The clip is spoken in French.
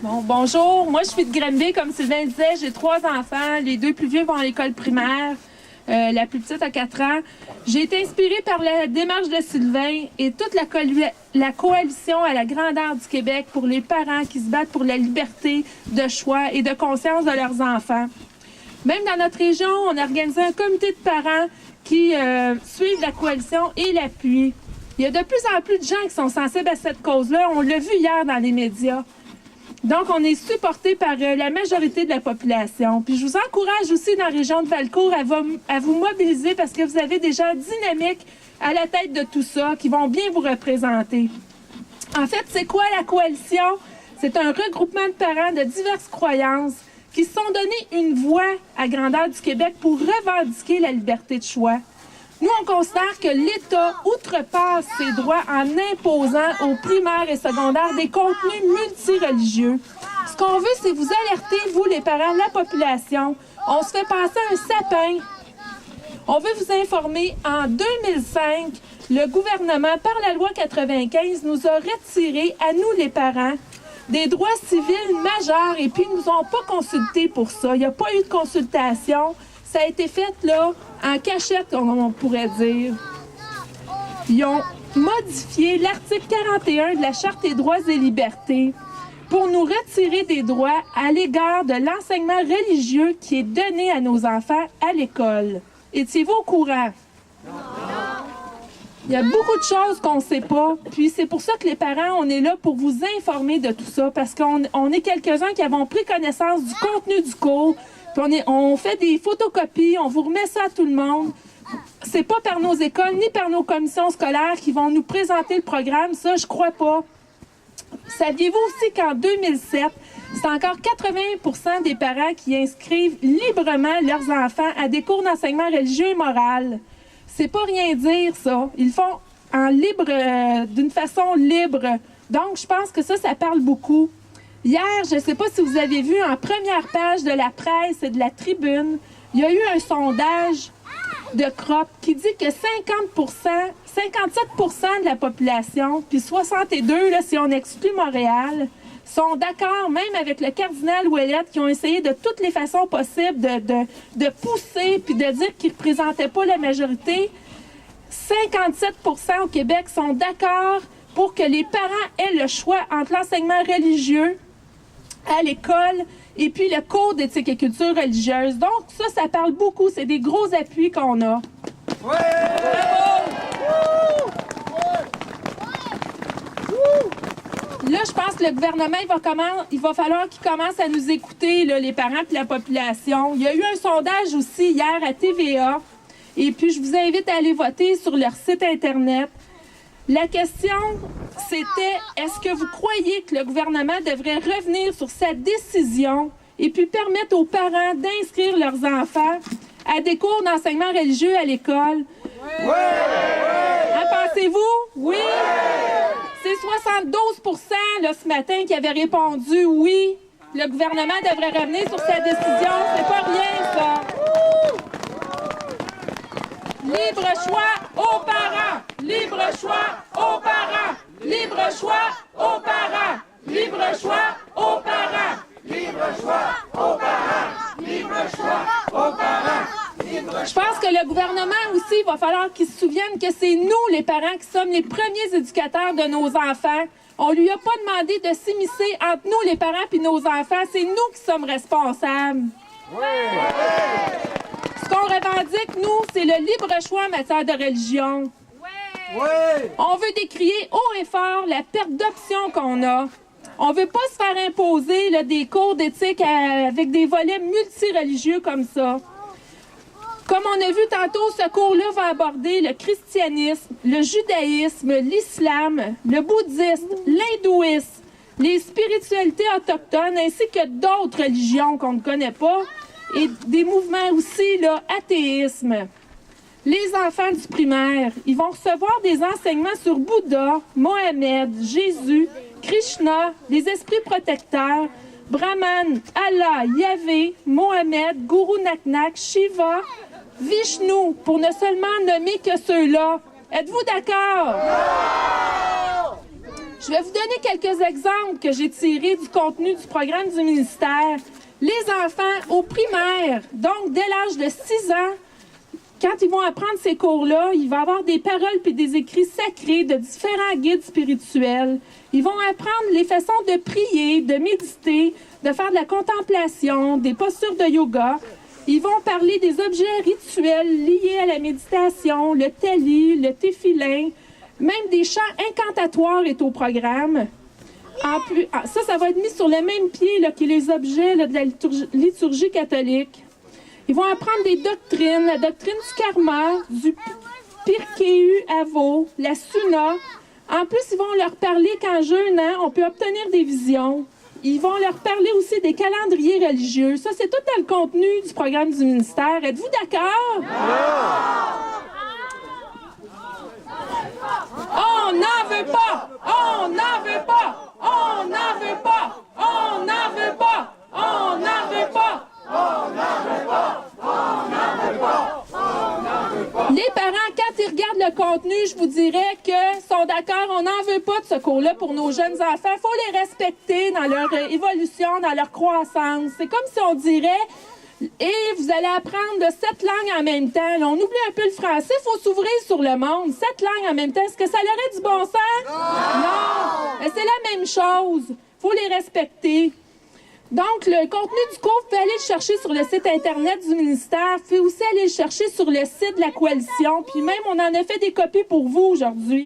Bon, bonjour, moi je suis de Granby, comme Sylvain disait, j'ai 3 enfants, les 2 plus vieux vont à l'école primaire, la plus petite a 4 ans. J'ai été inspirée par la démarche de Sylvain et toute la coalition à la grandeur du Québec pour les parents qui se battent pour la liberté de choix et de conscience de leurs enfants. Même dans notre région, on a organisé un comité de parents qui suivent la coalition et l'appuient. Il y a de plus en plus de gens qui sont sensibles à cette cause-là. On l'a vu hier dans les médias. Donc, on est supporté par la majorité de la population. Puis, je vous encourage aussi dans la région de Valcourt à vous mobiliser parce que vous avez des gens dynamiques à la tête de tout ça qui vont bien vous représenter. En fait, c'est quoi la coalition? C'est un regroupement de parents de diverses croyances qui se sont donné une voix à grandeur du Québec pour revendiquer la liberté de choix. Nous, on considère que l'État outrepasse ses droits en imposant aux primaires et secondaires des contenus multireligieux. Ce qu'on veut, c'est vous alerter, vous, les parents, la population. On se fait passer un sapin. On veut vous informer, en 2005, le gouvernement, par la loi 95, nous a retiré, à nous, les parents, des droits civils majeurs et puis ils nous ont pas consultés pour ça. Il n'y a pas eu de consultation. Ça a été fait, là, en cachette, on pourrait dire. Ils ont modifié l'article 41 de la Charte des droits et libertés pour nous retirer des droits à l'égard de l'enseignement religieux qui est donné à nos enfants à l'école. Étiez-vous au courant? Non. Il y a beaucoup de choses qu'on ne sait pas. Puis c'est pour ça que les parents, on est là pour vous informer de tout ça, parce qu'on est quelques-uns qui avons pris connaissance du contenu du cours. Puis on fait des photocopies, on vous remet ça à tout le monde. C'est pas par nos écoles ni par nos commissions scolaires qui vont nous présenter le programme. Ça, je crois pas. Saviez-vous aussi qu'en 2007, c'est encore 80% des parents qui inscrivent librement leurs enfants à des cours d'enseignement religieux et moral? C'est pas rien dire, ça. Ils le font en libre, d'une façon libre. Donc, je pense que ça parle beaucoup. Hier, je ne sais pas si vous avez vu en première page de la presse et de la Tribune, il y a eu un sondage de CROP qui dit que 57% de la population, puis 62% là, si on exclut Montréal, sont d'accord même avec le cardinal Ouellette qui ont essayé de toutes les façons possibles de pousser puis de dire qu'ils ne représentaient pas la majorité. 57% au Québec sont d'accord pour que les parents aient le choix entre l'enseignement religieux à l'école et puis le cours d'éthique et culture religieuse. Donc, ça parle beaucoup. C'est des gros appuis qu'on a. Ouais! Bravo! Là, je pense que le gouvernement, il va falloir qu'il commence à nous écouter, là, les parents et la population. Il y a eu un sondage aussi hier à TVA. Et puis, je vous invite à aller voter sur leur site Internet. La question, c'était, est-ce que vous croyez que le gouvernement devrait revenir sur sa décision et puis permettre aux parents d'inscrire leurs enfants à des cours d'enseignement religieux à l'école? Oui! En pensez-vous? Oui! C'est 72% là, ce matin qui avaient répondu oui. Le gouvernement devrait revenir sur sa décision. C'est pas rien, ça. Libre choix aux parents! Libre choix aux parents! Libre choix aux parents! Libre choix aux parents! Libre choix aux parents! Libre choix aux parents! Je pense que le gouvernement aussi, il va falloir qu'il se souvienne que c'est nous, les parents, qui sommes les premiers éducateurs de nos enfants. On lui a pas demandé de s'immiscer entre nous, les parents, puis nos enfants. C'est nous qui sommes responsables. Oui. Ce qu'on revendique, nous, c'est le libre choix en matière de religion. Oui. On veut décrier haut et fort la perte d'options qu'on a. On veut pas se faire imposer là, des cours d'éthique avec des volets multireligieux comme ça. Comme on a vu tantôt, ce cours-là va aborder le christianisme, le judaïsme, l'islam, le bouddhisme, l'hindouisme, les spiritualités autochtones, ainsi que d'autres religions qu'on ne connaît pas, et des mouvements aussi, là, athéisme. Les enfants du primaire, ils vont recevoir des enseignements sur Bouddha, Mohamed, Jésus, Krishna, les esprits protecteurs, Brahman, Allah, Yahvé, Mohamed, Guru Nanak, Shiva, Vishnu, pour ne seulement nommer que ceux-là. Êtes-vous d'accord? Je vais vous donner quelques exemples que j'ai tirés du contenu du programme du ministère. Les enfants au primaire, donc dès l'âge de 6 ans, quand ils vont apprendre ces cours-là, il va y avoir des paroles puis des écrits sacrés de différents guides spirituels. Ils vont apprendre les façons de prier, de méditer, de faire de la contemplation, des postures de yoga. Ils vont parler des objets rituels liés à la méditation, le tali, le téfilin, même des chants incantatoires est au programme. Ça va être mis sur le même pied là, que les objets là, de la liturgie catholique. Ils vont apprendre des doctrines, la doctrine du karma, du Pirkei Avot, la Sunna. En plus, ils vont leur parler qu'en jeûnant, on peut obtenir des visions. Ils vont leur parler aussi des calendriers religieux. Ça, c'est tout dans le contenu du programme du ministère. Êtes-vous d'accord? On n'en veut pas! On n'en veut pas! On n'en veut pas! On n'en veut pas! On n'en veut pas! Les parents, quand ils regardent le contenu, je vous dirais que sont d'accord, on n'en veut pas de ce cours-là pour nos jeunes enfants. Il faut les respecter dans leur évolution, dans leur croissance. C'est comme si on dirait, et vous allez apprendre de 7 langues en même temps. Là, on oublie un peu le français, il faut s'ouvrir sur le monde. 7 langues en même temps, est-ce que ça leur aurait du bon sens? Non! Mais c'est la même chose. Il faut les respecter. Donc, le contenu du cours, vous pouvez aller le chercher sur le site Internet du ministère. Vous pouvez aussi aller le chercher sur le site de la Coalition. Puis même, on en a fait des copies pour vous aujourd'hui.